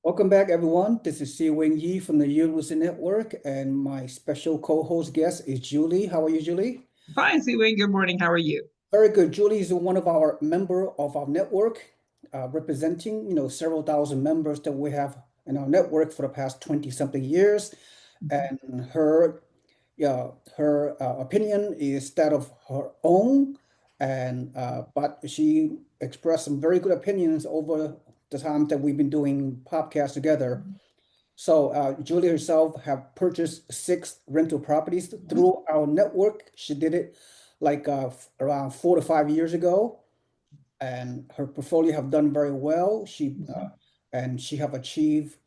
Welcome back, everyone. This is Si Wing Yi from the University Network, and my special co-host guest is Julie. How are you, Julie? Fine, Wayne. Good morning. How are you? Very good. Julie is one of our member of our network, representing, several thousand members that we have in our network for the past 20 something years. Mhm. And her opinion is that of her own, and but she expressed some very good opinions over the time that we've been doing podcasts together. So Julie herself have purchased six rental properties through our network. She did it like around 4 to 5 years ago, and her portfolio have done very well. And she have achieved.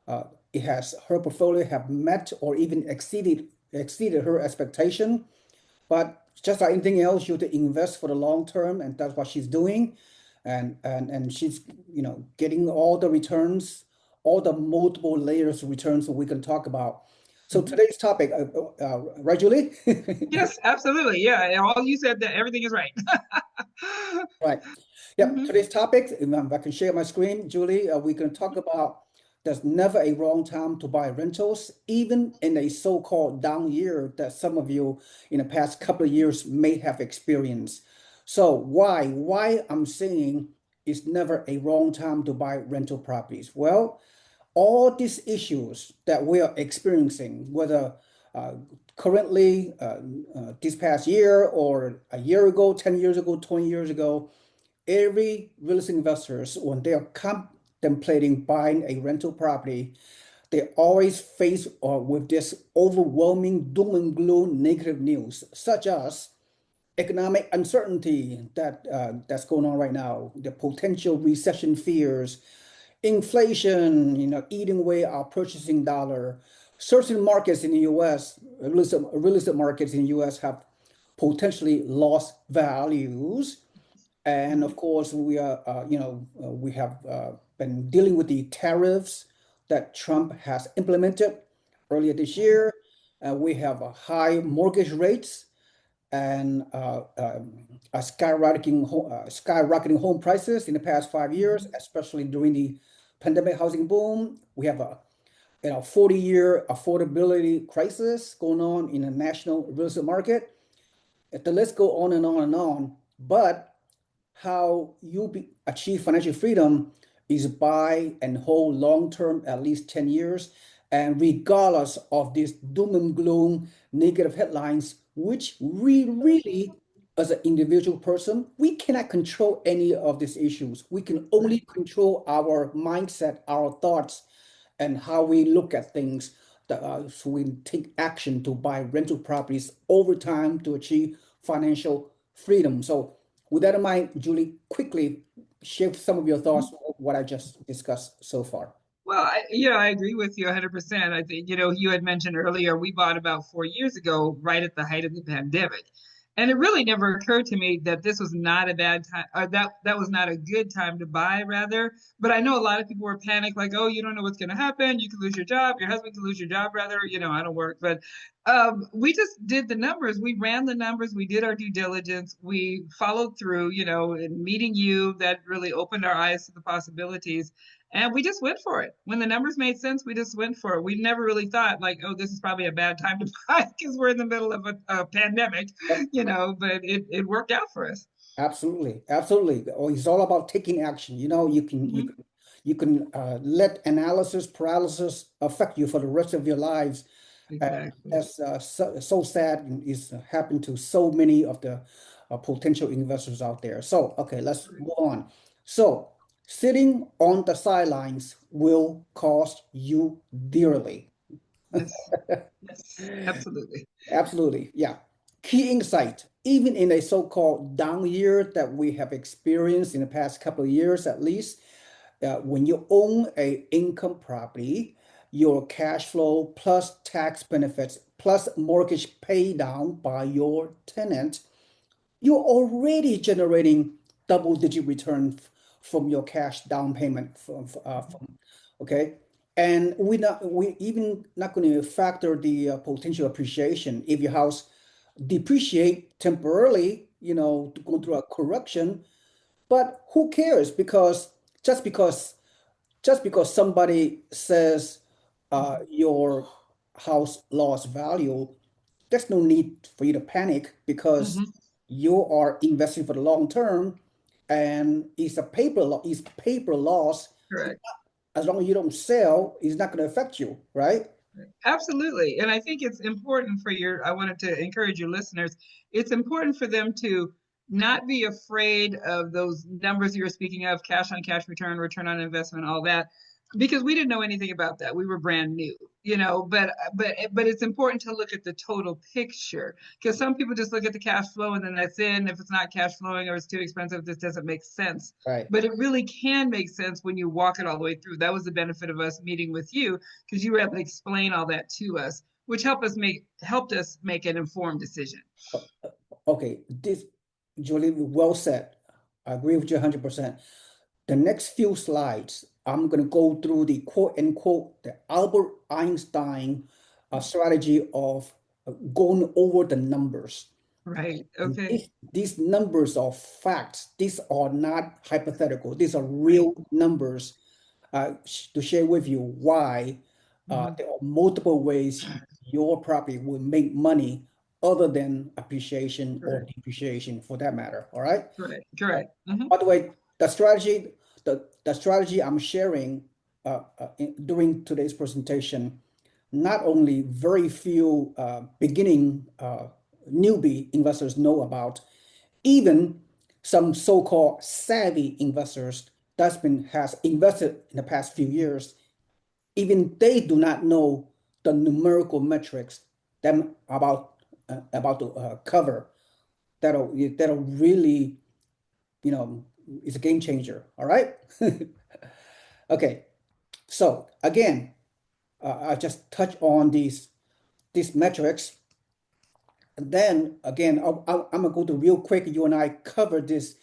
Uh, it has her portfolio have met or even exceeded her expectation. But just like anything else, you have to invest for the long term, and that's what she's doing. And she's getting all the returns, all the multiple layers of returns that we can talk about. So Mhm. today's topic, right, Julie? Yes, absolutely. Yeah, and all you said that everything is right. Right. Yep. Mhm. Today's topic, if I can share my screen, Julie, we can talk about there's never a wrong time to buy rentals, even in a so-called down year that some of you in the past couple of years may have experienced. So why? Why I'm saying it's never a wrong time to buy rental properties? Well, all these issues that we are experiencing, whether uh, currently, this past year or a year ago, 10 years ago, 20 years ago, every real estate investors, when they are contemplating buying a rental property, they always face with this overwhelming doom and gloom negative news, such as economic uncertainty that's going on right now, the potential recession fears, inflation, eating away our purchasing dollar. Certain markets in the U.S., real estate markets in the U.S. have potentially lost values. And of course, we have been dealing with the tariffs that Trump has implemented earlier this year. We have high mortgage rates and a skyrocketing home prices in the past 5 years, Mhm. especially during the pandemic housing boom. We have a 40-year affordability crisis going on in the national real estate market. The list go on and on and on. But how achieve financial freedom is buy and hold long term, at least 10 years. And regardless of these doom and gloom negative headlines, which we really, as an individual person, we cannot control any of these issues. We can only Right. control our mindset, our thoughts, and how we look at things. So we take action to buy rental properties over time to achieve financial freedom. So with that in mind, Julie, quickly share some of your thoughts of what I just discussed so far. Well, I agree with you 100%. I think, you had mentioned earlier we bought about 4 years ago, right at the height of the pandemic. And it really never occurred to me that this was not a bad time, or that was not a good time to buy, rather. But I know a lot of people were panicked, like, oh, you don't know what's going to happen. You could lose your job. Your husband could lose your job, rather. I don't work. But we just did the numbers. We ran the numbers. We did our due diligence. We followed through, in meeting you that really opened our eyes to the possibilities. And we just went for it. When the numbers made sense, we just went for it. We never really thought like, oh, this is probably a bad time to buy because we're in the middle of a pandemic, Yep, but it worked out for us. absolutely, absolutely. Oh, it's all about taking action. Mhm. You can let analysis paralysis affect you for the rest of your lives. And Exactly. that's so sad and is happened to so many of the potential investors out there. So, okay, let's move on. So, sitting on the sidelines will cost you dearly. Yes. Yes. Absolutely. Absolutely. Yeah. Key insight, even in a so-called down year that we have experienced in the past couple of years at least, when you own a income property, your cash flow plus tax benefits plus mortgage pay down by your tenant, you're already generating double-digit return from your cash down payment okay. And we even not going to factor the potential appreciation if your house depreciate temporarily, to go through a correction. But who cares? Just because just because somebody says your house lost value, there's no need for you to panic because Hmm. you are investing for the long term, and it's paper loss. Correct. As long as you don't sell, it's not going to affect you, right? Absolutely. And I think it's important for I wanted to encourage your listeners, it's important for them to not be afraid of those numbers you were speaking of, cash on cash return, return on investment, all that, because we didn't know anything about that. We were brand new, but it's important to look at the total picture because some people just look at the cash flow and then that's it. And if it's not cash flowing or it's too expensive, this doesn't make sense. Right. But it really can make sense when you walk it all the way through. That was the benefit of us meeting with you because you were able to explain all that to us, which helped us make an informed decision. Okay, this, Julie, well said. I agree with you 100%. The next few slides, I'm going to go through the quote unquote the Albert Einstein strategy of going over the numbers. Right. And Okay. these numbers are facts. These are not hypothetical. These are Right. real numbers to share with you why Hmm. there are multiple ways your property will make money other than appreciation or Correct. depreciation for that matter. All right. Correct. Correct. Hmm. By the way, the strategy I'm sharing during today's presentation, not only very few beginning newbie investors know about, even some so-called savvy investors has invested in the past few years, even they do not know the numerical metrics that I'm about to cover that'll really, it's a game changer. All right. Okay. So again, I just touch on these metrics. And then again, I'm gonna go to real quick. You and I covered the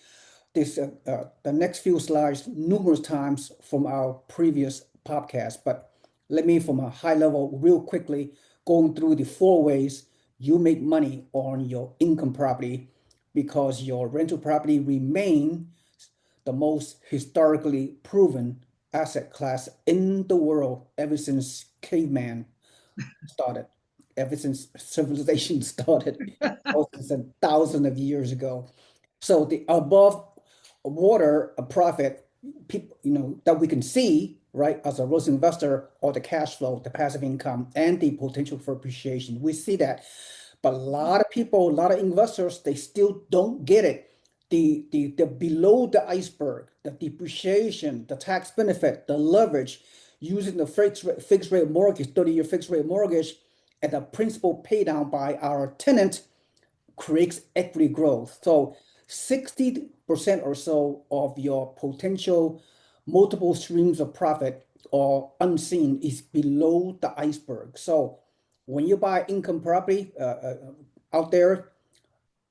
next few slides numerous times from our previous podcast, but let me, from a high level, real quickly, going through the four ways you make money on your income property because your rental property remain the most historically proven asset class in the world ever since caveman started, ever since civilization started, thousands and thousands of years ago. So the above water profit, people, that we can see, right, as a rose investor, or the cash flow, the passive income, and the potential for appreciation. We see that. But a lot of people, a lot of investors, they still don't get it. The below the iceberg, the depreciation, the tax benefit, the leverage, using the fixed rate mortgage, 30-year fixed rate mortgage, and the principal pay down by our tenant creates equity growth. So 60% or so of your potential multiple streams of profit or unseen is below the iceberg. So when you buy income property out there,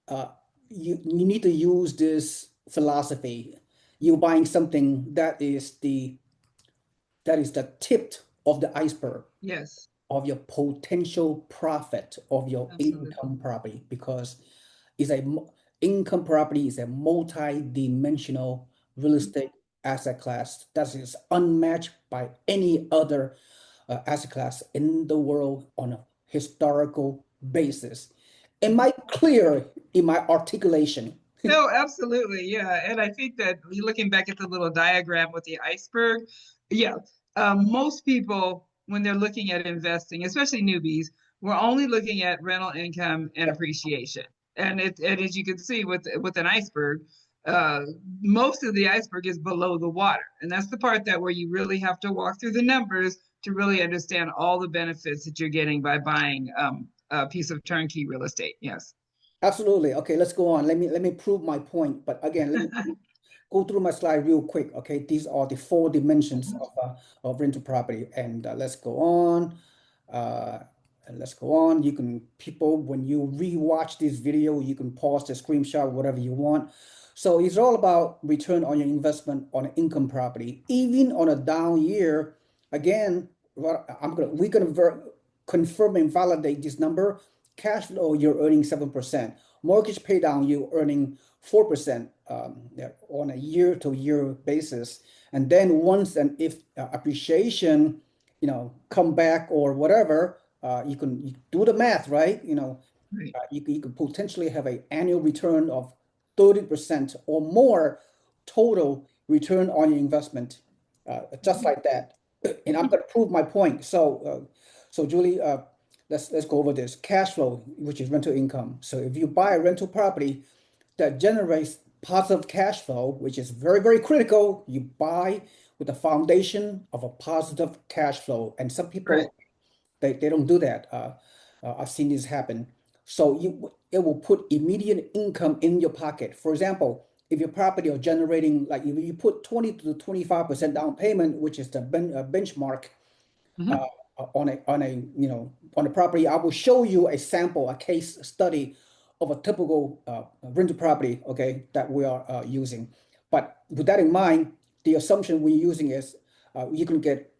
uh, you need to use this philosophy. You're buying something that is the tip of the iceberg Yes. of your potential profit of your Absolutely. income property, because it's a income property is a multi-dimensional real Mhm. estate asset class that is unmatched by any other asset class in the world on a historical basis. Am I clear in my articulation? No, absolutely. Yeah. And I think that looking back at the little diagram with the iceberg, yeah, most people, when they're looking at investing, especially newbies, we're only looking at rental income and Yep. appreciation. And as you can see with an iceberg, uh, most of the iceberg is below the water. And that's the part that where you really have to walk through the numbers to really understand all the benefits that you're getting by buying a piece of turnkey real estate. Yes. Absolutely. Okay, let's go on. Let me prove my point. But again, let me go through my slide real quick. Okay, these are the four dimensions of rental property, and let's go on. Uh, and let's go on. You can, people, when you rewatch this video, you can pause the screenshot, whatever you want. So it's all about return on your investment on an income property, even on a down year. Again, we're gonna confirm and validate this number. Cash flow, you're earning 7%. mortgage pay down, you earning 4% yeah, on a year-to-year basis. And then once and if appreciation, come back or whatever, you do the math, right? Right. You could potentially have an annual return of 30% or more total return on your investment, just like that. And I'm going to prove my point. So Julie, let's go over this cash flow, which is rental income. So if you buy a rental property that generates positive cash flow, which is very, very critical, you buy with the foundation of a positive cash flow. And some Right. people they don't do that. I've seen this happen. So it will put immediate income in your pocket. For example, if your property are generating, like if you put 20 to 25% down payment, which is the benchmark Hmm. on a property, I will show you a sample, a case study of a typical rental property, okay, that we are using. But with that in mind, the assumption we're using is you can get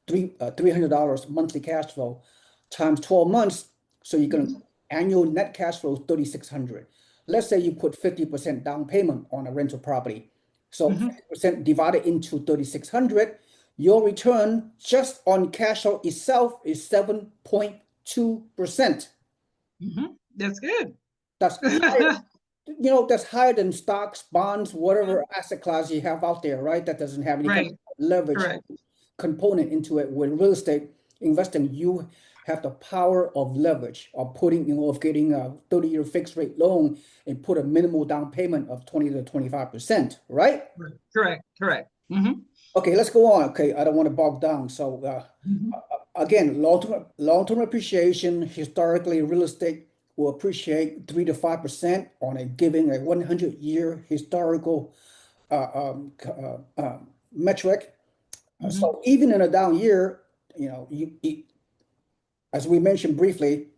$300 monthly cash flow times 12 months, so you can annual net cash flow 3,600. Let's say you put 50% down payment on a rental property, so Hmm. 50% divided into 3,600, your return just on cash flow itself is 7.2%. That's good. That's higher, that's higher than stocks, bonds, whatever asset class you have out there, right? That doesn't have any kind of Right. leverage Correct. component into it. With real estate investing, you have the power of leverage of of getting a 30-year fixed rate loan and put a minimal down payment of 20 to 25%, right? Right. Correct. Correct. Okay, let's go on. Okay, I don't want to bog down. So Hmm. again, long-term appreciation, historically, real estate will appreciate 3 to 5% on a 100-year historical metric. Hmm. So even in a down year, as we mentioned briefly,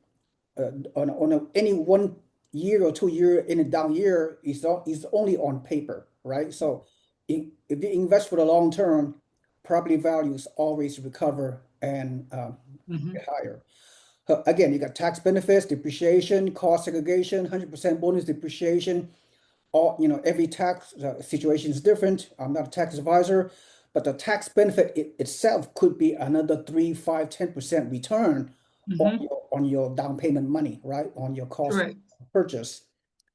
any 1 year or 2 year in a down year is only on paper, right? So if you invest for the long term, property values always recover and Hmm. get higher. Again, you got tax benefits, depreciation, cost segregation, 100% bonus depreciation. Every tax situation is different. I'm not a tax advisor, but the tax benefit itself could be another 3, 5, 10% return Hmm. on your down payment money, right? On your cost Correct. of purchase.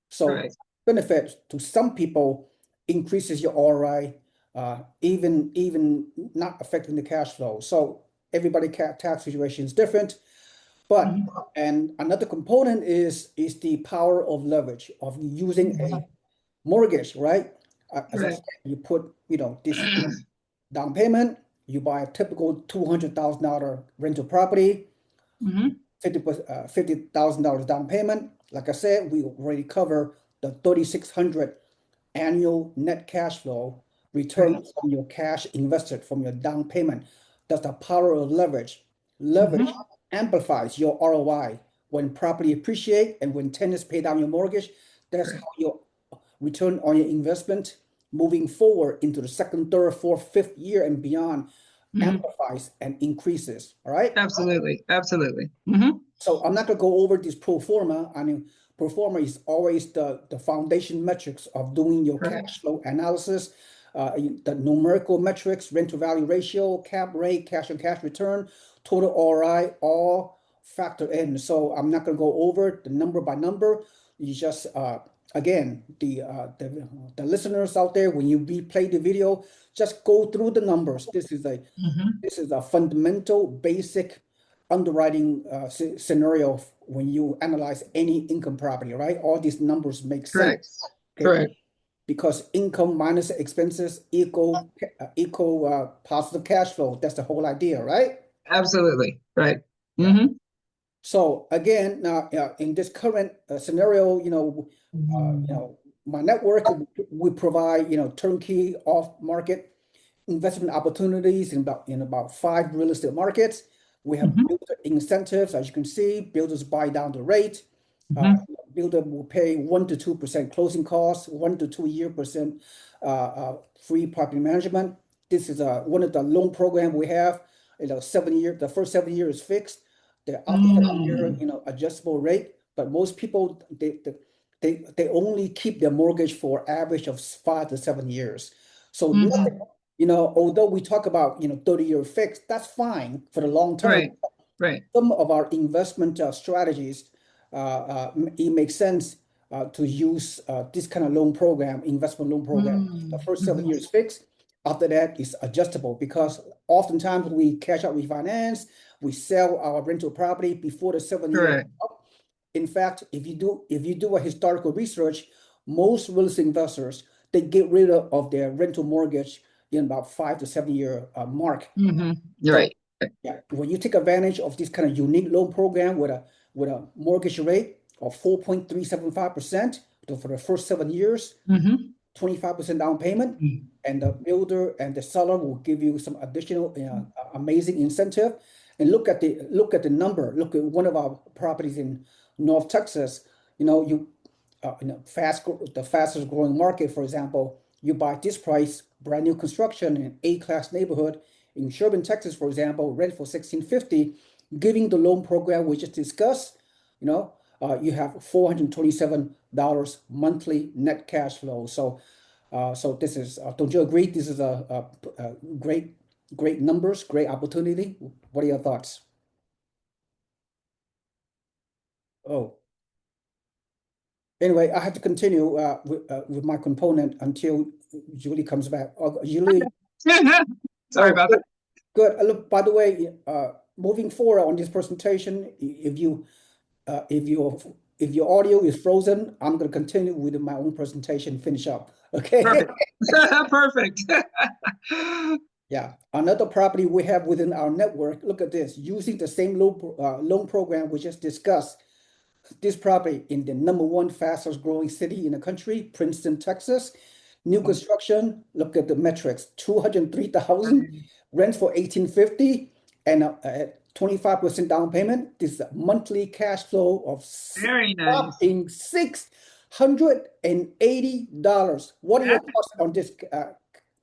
So the Correct. benefit to some people increases your ROI, even not affecting the cash flow. So everybody tax situation is different. But Hmm. and another component is the power of leverage of using a Hmm. mortgage, right? As I Right. said, you put, this down payment, you buy a typical $200,000 rental property, Hmm. 50,000 down payment. Like I said, we already cover the 3,600 annual net cash flow return Right. from your cash invested from your down payment. That's the power of leverage. Leverage Hmm. amplifies your ROI when property appreciate and when tenants pay down your mortgage. That's how Right. your return on your investment moving forward into the second, third, fourth, fifth year and beyond Hmm. amplifies and increases. All right. Absolutely. Absolutely. So I'm not going to go over this pro forma. I mean, pro forma is always the foundation metrics of doing your Right. cash flow analysis, the numerical metrics, rent to value ratio, cap rate, cash on cash return, total ROI, all factor in. So I'm not going to go over the number by number. You just again the listeners out there, when you replay the video, just go through the numbers. Hmm. This is a fundamental, basic underwriting scenario when you analyze any income property, right? All these numbers make sense, Correct. okay? Correct. Because income minus expenses equal positive cash flow. That's the whole idea, right? Absolutely. Right. Yeah. Hmm. So again, now in this current scenario, my network, we provide turnkey off market investment opportunities in about 5 real estate markets. We have Hmm. builder incentives, as you can see. Builders buy down the rate. Uh, Hmm. Builder will pay 1 to 2% closing costs, 1 to 2 year percent free property management. This is one of the loan program we have. 7 year. The first 7 year is fixed. The after 7 year, Mm. adjustable rate. But most people they only keep their mortgage for average of 5 to 7 years. So nothing, Hmm. although we talk about 30-year fixed, that's fine for the long term. Right. Right. Some of our investment strategies, it makes sense to use this kind of loan program, investment loan program. The first 7 years fixed. After that is adjustable because oftentimes we cash out refinance, we sell our rental property before the 7 year. Correct. In fact, if you do a historical research, most real estate investors they get rid of their rental mortgage in about 5 to 7 year mark. Hmm. You're So right. yeah, when you take advantage of this kind of unique loan program with a mortgage rate of 4.375% for the first 7 years, Hmm. 25% down payment, and the builder and the seller will give you some additional amazing incentive. And look at the number. Look at one of our properties in North Texas. The fastest growing market, for example, you buy this price, brand new construction in A-class neighborhood in Sherman, Texas, for example, rent for 1650, giving the loan program we just discussed, you have $427 monthly net cash flow. So this is, don't you agree? This is a great, great numbers, great opportunity. What are your thoughts? Oh, anyway, I have to continue with my component until Julie comes back. Julie, Sorry oh, about that. good, good. Look, by the way, moving forward on this presentation, if your audio is frozen, I'm going to continue with my own presentation, finish up. Okay. Perfect. Perfect. Yeah, another property we have within our network. Look at this, using the same loan program we just discussed. This property in the number one fastest growing city in the country, Princeton, Texas. New construction, look at the metrics, 203,000, rent for 1850, and 25% down payment. This is a monthly cash flow of Very nice. whopping $680. What are your thoughts on this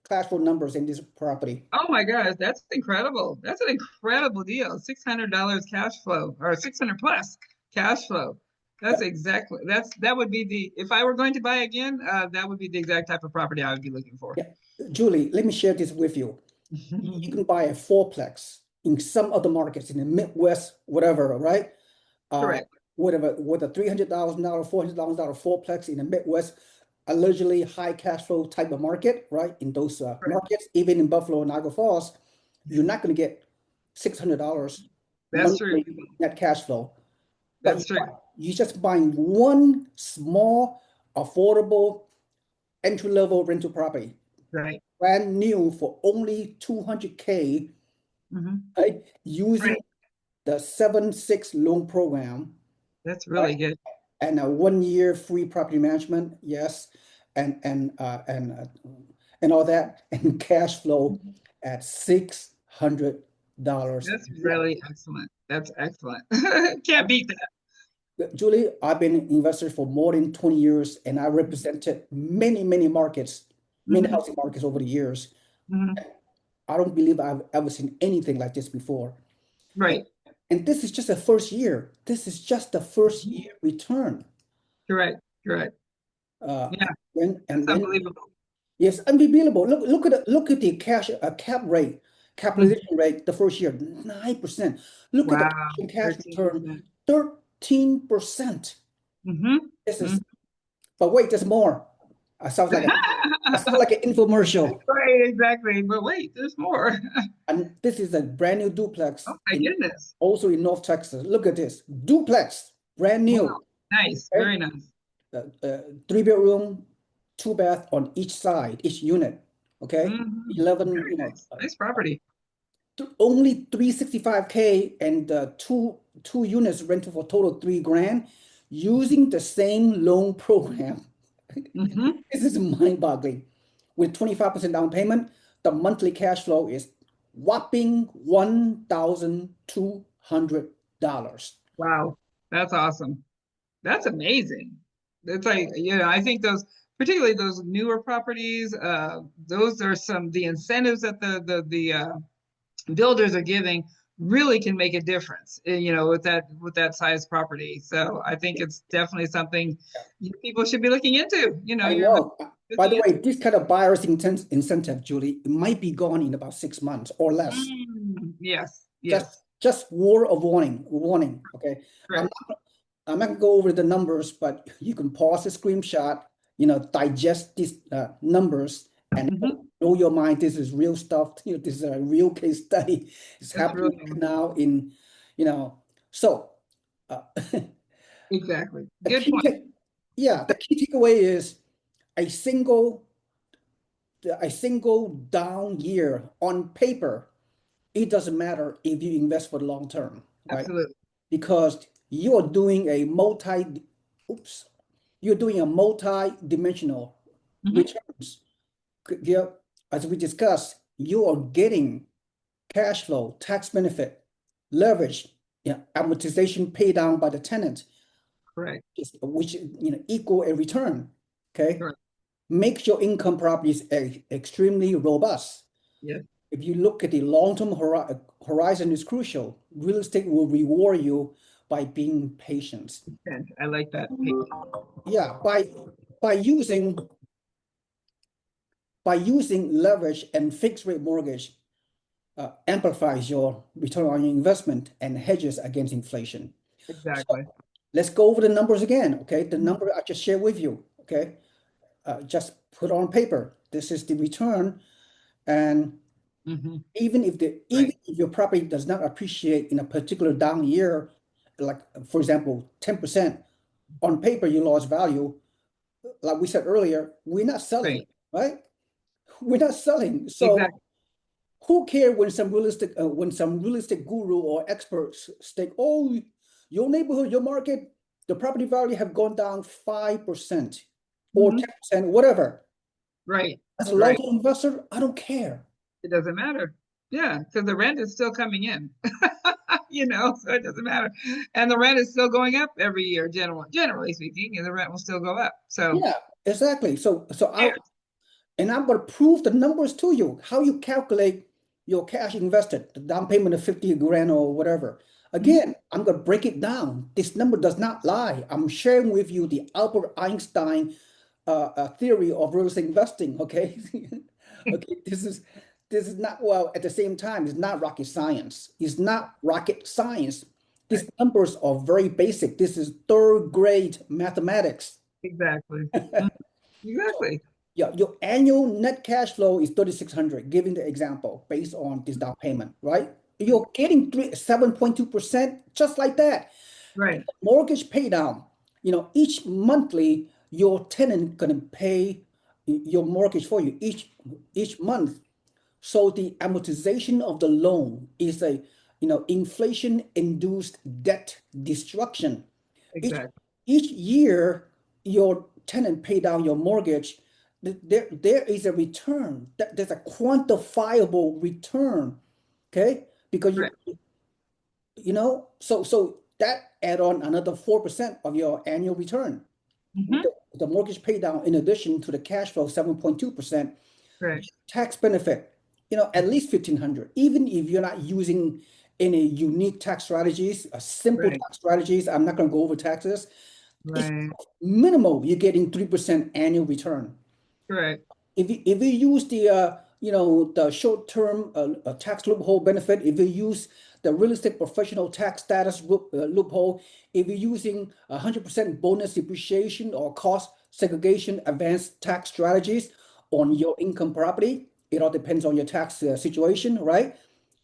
cash flow numbers in this property? Oh my gosh, that's incredible. That's an incredible deal. $600 cash flow or 600 plus cash flow. That would be if I were going to buy again, that would be the exact type of property I would be looking for. Yeah. Julie, let me share this with you. You can buy a fourplex in some other markets in the Midwest, whatever, right? Uh, Correct. whatever, with a $300,000, $400,000 fourplex in the Midwest, allegedly high cash flow type of market, right? In those Correct. markets, even in Buffalo and Niagara Falls, you're not going to get $600 That's true. monthly net cash flow. But That's true. you're just buying one small, affordable, entry-level rental property, Right. brand new for only 200K, Hmm. right? Using Right. the 7-6 loan program, That's right? really good. And a 1 year free property management, yes, and all that, and cash flow at $600 That's net. really excellent. That's excellent. Can't beat that. Julie, I've been an investor for more than 20 years, and I represented many, many markets, many Hmm. housing markets over the years. Hmm. I don't believe I've ever seen anything like this before. And, Right. and this is just the first year. This is just the first Mhm. year return. Correct. Correct. Uh, Yeah, and that's then unbelievable. yes, unbelievable. Look at the cap rate, Mhm. capitalization rate the first year, 9%. Look at the Wow. cash and cash return, 13%. 13%. Hmm. This Hmm. is, but wait, there's more. I sound like an infomercial. Right, exactly. But wait, there's more. And this is a brand new Oh duplex my goodness. also in North Texas. Look at this duplex, brand Wow. new. Nice. Okay, Very nice. 3 bedroom, 2 bath on each side, each unit. Okay, Hmm. 11, Very nice. Nice property. only 365K and two units rented for total 3 grand using the same loan program. Hmm. This is mind-boggling. With 25% down payment, the monthly cash flow is whopping $1,200. Wow. That's awesome. That's amazing. It's like, I think particularly those newer properties, those are the incentives that the builders are giving really can make a difference, with that size property. So I think it's definitely something people should be looking into. I You're know. By the looking way, this kind of buyer's incentive, Julie, it might be gone in about 6 months or less. yes, Just yes, just word of warning. Okay. I'm correct. I'm not gonna go over the numbers, but you can pause the screenshot, digest these numbers and Hmm. know your mind. This is real stuff. This is a real case study. It's That's happening really right now you know, so uh, exactly the good key point. take, yeah, the key takeaway is a single a single down year on paper. It doesn't matter if you invest for the long term, right? Absolutely. Because you're doing a oops, you're doing a multi-dimensional Hmm. returns. Yeah, as we discussed, you are getting cash flow, tax benefit, leverage, yeah, amortization paid down by the tenant, Correct. which equal a return. Okay, Correct. makes your income properties extremely robust. Yes. If you look at the long-term horizon is crucial. Real estate will reward you by being patient. And I like that. Yeah, by using by using leverage and fixed rate mortgage amplifies your return on your investment and hedges against inflation. So Exactly. let's go over the numbers again. Okay, the number I just shared with you. Okay, just put on paper. This is the return, and Hmm. even Right. if your property does not appreciate in a particular down year, like for example, 10% on paper you lost value. Like we said earlier, we're not selling, Right. right? We're not selling. So Exactly. who care when some realistic guru or experts state, oh, your neighborhood, your market, the property value have gone down 5% or Hmm. 10%, whatever. Right. As a Right. long-term investor, I don't care. It doesn't matter. Yeah, because the rent is still coming in. So it doesn't matter. And the rent is still going up every year, generally speaking, and the rent will still go up. So Yeah, exactly. yeah. And I'm going to prove the numbers to you, how you calculate your cash invested, the down payment of 50 grand or whatever. Mhm. Again, I'm going to break it down. This number does not lie. I'm sharing with you the Albert Einstein theory of real estate investing. Okay, okay. This is not, well. At the same time, it's not rocket science. It's not rocket science. Right. These numbers are very basic. This is third grade mathematics. Exactly. Mhm. Exactly. Yeah, your annual net cash flow is 3,600, giving the example based on this down payment, right? You're getting 7.2% just like that. Right. Mortgage pay down, each monthly, your tenant gonna pay your mortgage for you each month. So the amortization of the loan is a, inflation-induced debt destruction. Each Exactly. each year your tenant pay down your mortgage, there is a return. There's a quantifiable return, okay? Because Correct. so that add on another 4% of your annual return. Hmm. The mortgage pay down in addition to the cash flow 7.2%, Correct. tax benefit, at least 1,500. Even if you're not using any unique tax strategies, simple Right. tax strategies, I'm not going to go over taxes. It's Right. minimal. You're getting 3% annual return. Correct. If you use the short-term tax loophole benefit, if you use the real estate professional tax status loophole, if you're using 100% bonus depreciation or cost segregation advanced tax strategies on your income property, it all depends on your tax situation, right?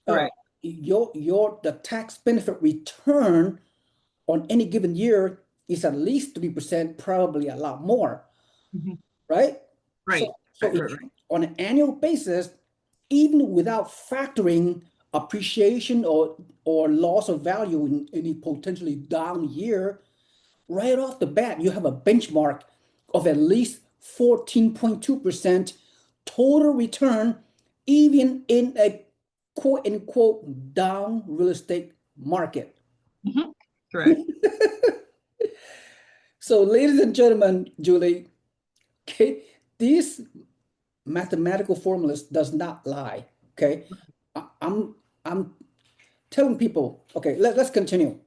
Uh, Correct. the tax benefit return on any given year is at least 3%, probably a lot more, Hmm. right? Right. So Right. Right. on an annual basis, even without factoring appreciation or loss of value in any potentially down year, right off the bat, you have a benchmark of at least 14.2% total return, even in a quote unquote down real estate market. Hmm. Correct. So, ladies and gentlemen, Julie, okay, these mathematical formulas does not lie. Okay, I'm I'm telling people, okay, let's continue.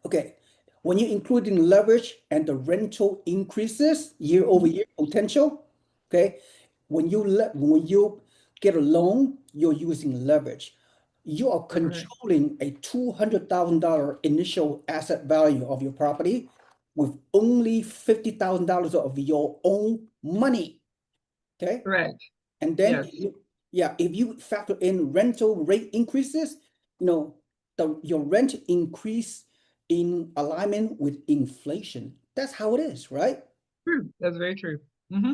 Okay, when you're including leverage and the rental increases year over year potential, okay, when you get a loan, you're using leverage. You are Right. controlling a $200,000 initial asset value of your property with only $50,000 of your own money. Okay. Correct. And then, Yes. yeah, if you factor in rental rate increases, you know, your rent increase in alignment with inflation. That's how it is, right? True. That's very true. Hmm.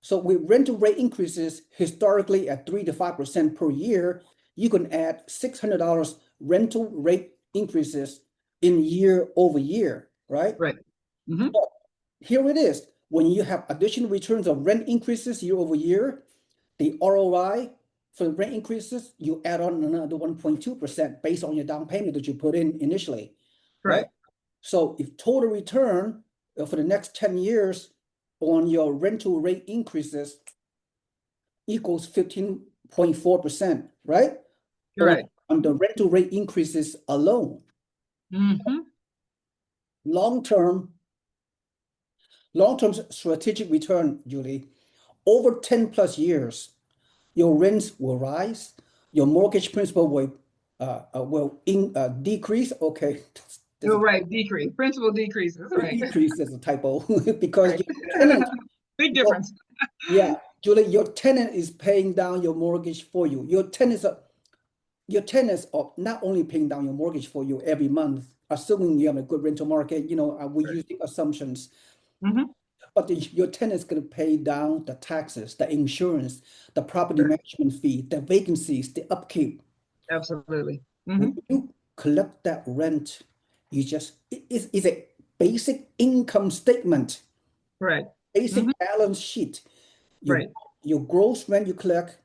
So with rental rate increases historically at 3 to 5% per year, you can add $600 rental rate increases in year over year, right? Right. Hmm. So here it is. When you have additional returns of rent increases year over year, the ROI for the rent increases, you add on another 1.2% based on your down payment that you put in initially, right? Correct. So if total return for the next 10 years on your rental rate increases equals 15.4%, right? On, Correct. on the rental rate increases alone. Hmm. Long term, long-term strategic return, Julie, over 10 plus years, your rents will rise, your mortgage principal will decrease. Okay, there's You're a right. Decrease. Principal decreases. Right. decrease, there's a typo because Right. your tenant, Big your, difference. yeah, Julie, your tenant is paying down your mortgage for you. Your tenants are not only paying down your mortgage for you every month, assuming you have a good rental market, we're Right. using assumptions, Hmm. but your tenant's going to pay down the taxes, the insurance, the property Correct. management fee, the vacancies, the upkeep. Absolutely. When Hmm. you collect that rent, it's a basic income statement, Correct. basic Hmm. balance sheet. Your Right. your gross rent you collect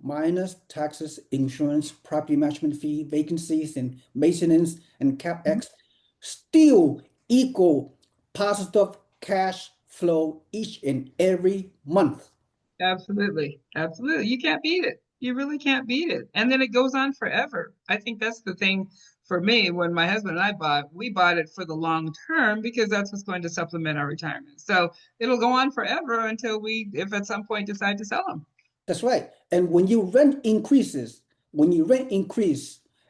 minus taxes, insurance, property management fee, vacancies, and maintenance and Mhm. capex still equal positive cash flow each and every month. Absolutely. Absolutely. You can't beat it. You really can't beat it. And then it goes on forever. I think that's the thing for me when my husband and I bought, we bought it for the long term because that's what's going to supplement our retirement. So it'll go on forever until we, if at some point decide to sell them. That's right. And when you rent increase,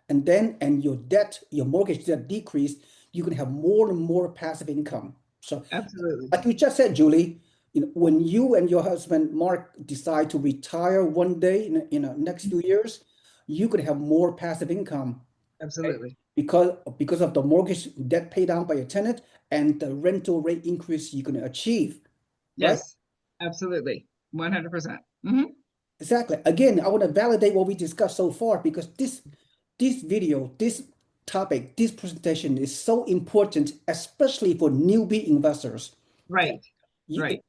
and your debt, your mortgage debt decrease, you can have more and more passive income. So, Absolutely. like you just said, Julie, when you and your husband Mark decide to retire one day in the next few years, you could have more passive income, okay? Absolutely. Because of the mortgage debt pay down by your tenant and the rental rate increase you can achieve, right? Yes. Absolutely. 100%. Hmm. Exactly. Again, I want to validate what we discussed so far because this video, this topic, this presentation is so important, especially for newbie investors. Okay. Right. You, Right.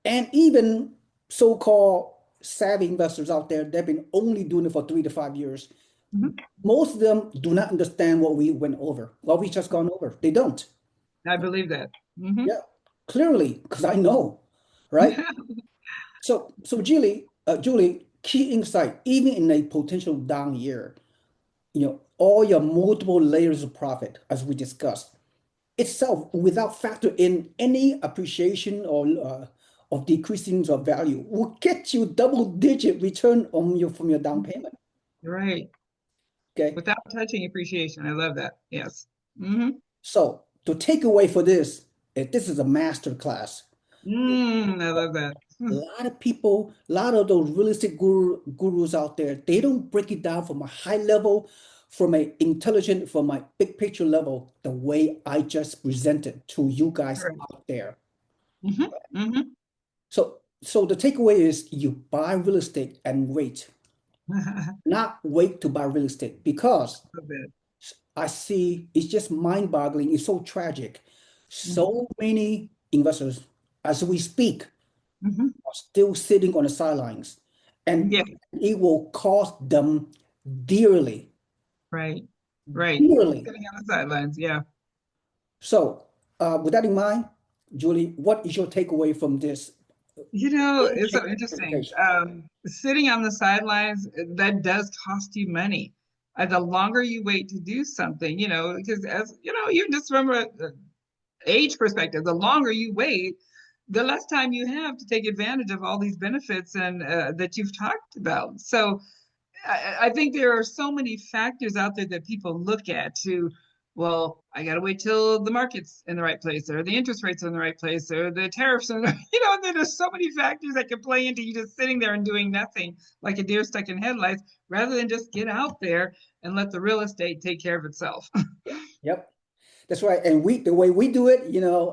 and even so-called savvy investors out there, they've been only doing it for 3 to 5 years. Hmm. Most of them do not understand what we went over, what we just gone over. They don't. I believe that. Hmm. Yeah, clearly, because I know, right? So Julie, key insight, even in a potential down year, all your multiple layers of profit, as we discussed, itself, without factor in any appreciation or decreasing of value, will get you double-digit return on your from your down payment. Right. Okay, Without touching appreciation. I love that. Yes. Hmm. so to take away for this, this is a master class. I love that. A lot of people, a lot of those real estate gurus out there, they don't break it down from a high level, from a intelligent, from a big picture level, the way I just presented to you guys Correct. out there. Hmm. Hmm. So the takeaway is you buy real estate and wait, not wait to buy real estate because Love that. I see it's just mind-boggling. It's so tragic. Hmm. So many investors, as we speak, Hmm. are still sitting on the sidelines, and Yeah. it will cost them dearly, Right. Right. dearly. Sitting on the sidelines. Yeah. So, with that in mind, Julie, what is your takeaway from this It's so interesting. presentation? Sitting on the sidelines, that does cost you money. The longer you wait to do something, because as you know, you just remember age perspective, the longer you wait, the less time you have to take advantage of all these benefits and that you've talked about. So I think there are so many factors out there that people look at to, well, I got to wait till the market's in the right place, or the interest rates are in the right place, or the tariffs are, and then there's so many factors that can play into you just sitting there and doing nothing like a deer stuck in headlights, rather than just get out there and let the real estate take care of itself. Yep. That's right. And the way we do it,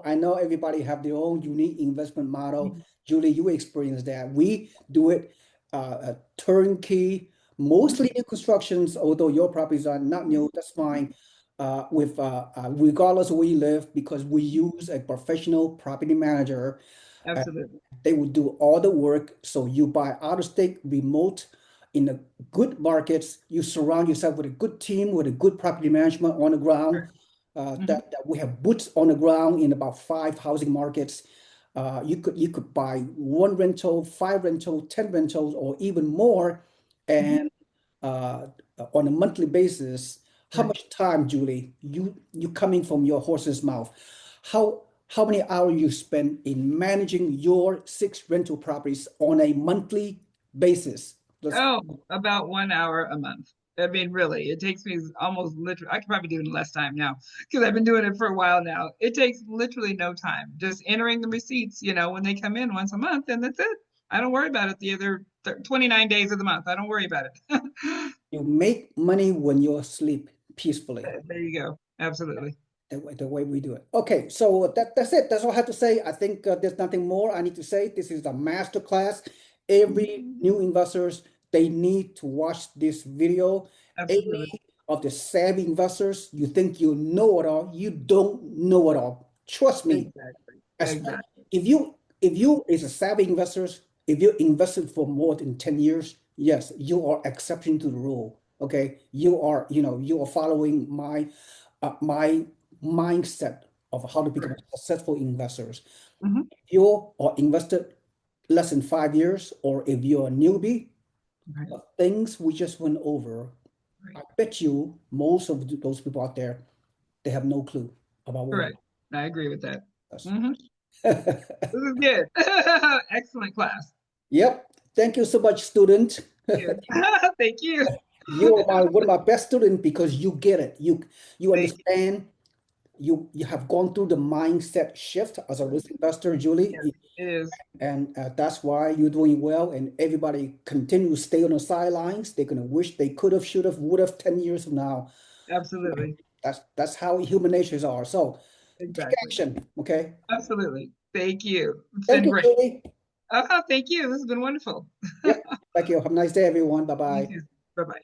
I know everybody have their own unique investment model. Julie, you experienced that. We do it turnkey, mostly new constructions, although your properties are not new, that's fine. With regardless of where you live, because we use a professional property manager. uh, Absolutely. they will do all the work. So you buy out of state, remote, in the good markets. You surround yourself with a good team, with a good property management on the ground. Hmm. That we have boots on the ground in about 5 housing markets. You could buy one rental, five rental, 10 rentals, or even more, Hmm. and uh, on a monthly basis. How Right. much time, Julie? You coming from your horse's mouth? How many hours you spend in managing your 6 rental properties on a monthly basis? Let's. Oh, about 1 hour a month. I mean, really, it takes me almost literally, I could probably do it in less time now because I've been doing it for a while now. It takes literally no time. Just entering the receipts, when they come in once a month, and that's it. I don't worry about it the other 29 days of the month. I don't worry about it. You make money when you sleep peacefully. There you go. Absolutely. The way we do it. Okay, so that's it. That's all I have to say. I think there's nothing more I need to say. This is a master class. Every Mhm. new investors, they need to watch this video. Absolutely. Any of the savvy investors, you think you know it all, you don't know it all. Trust me. Exactly. As, Exactly. if you is a savvy investors, if you invested for more than 10 years, yes, you are exception to the rule. Okay. You are following my mindset of how to become Right. a successful investors. Hmm. If you are invested less than 5 years, or if you're a newbie, Right. the things we just went over, Right. I bet you most of those people out there, they have no clue about what we're Correct. I agree with that. doing. Hmm. This is good. Excellent class. Yep. Thank you so much, student. You. Thank you. You are one of my best students because you get it. You Thank you. understand. You have gone through the mindset shift as a risk investor, Yes, Julie, it is. and that's why you're doing well. And everybody continue to stay on the sidelines. They're gonna wish they could have, should have, would have 10 years from now. Absolutely. That's how human natures are. So take Exactly. action. Okay. Absolutely. Thank you. It's Thank been you, great. Julie. Oh, thank you. This has been wonderful. Yep. Thank you. Have a nice day, everyone. Bye You bye. too. Bye bye.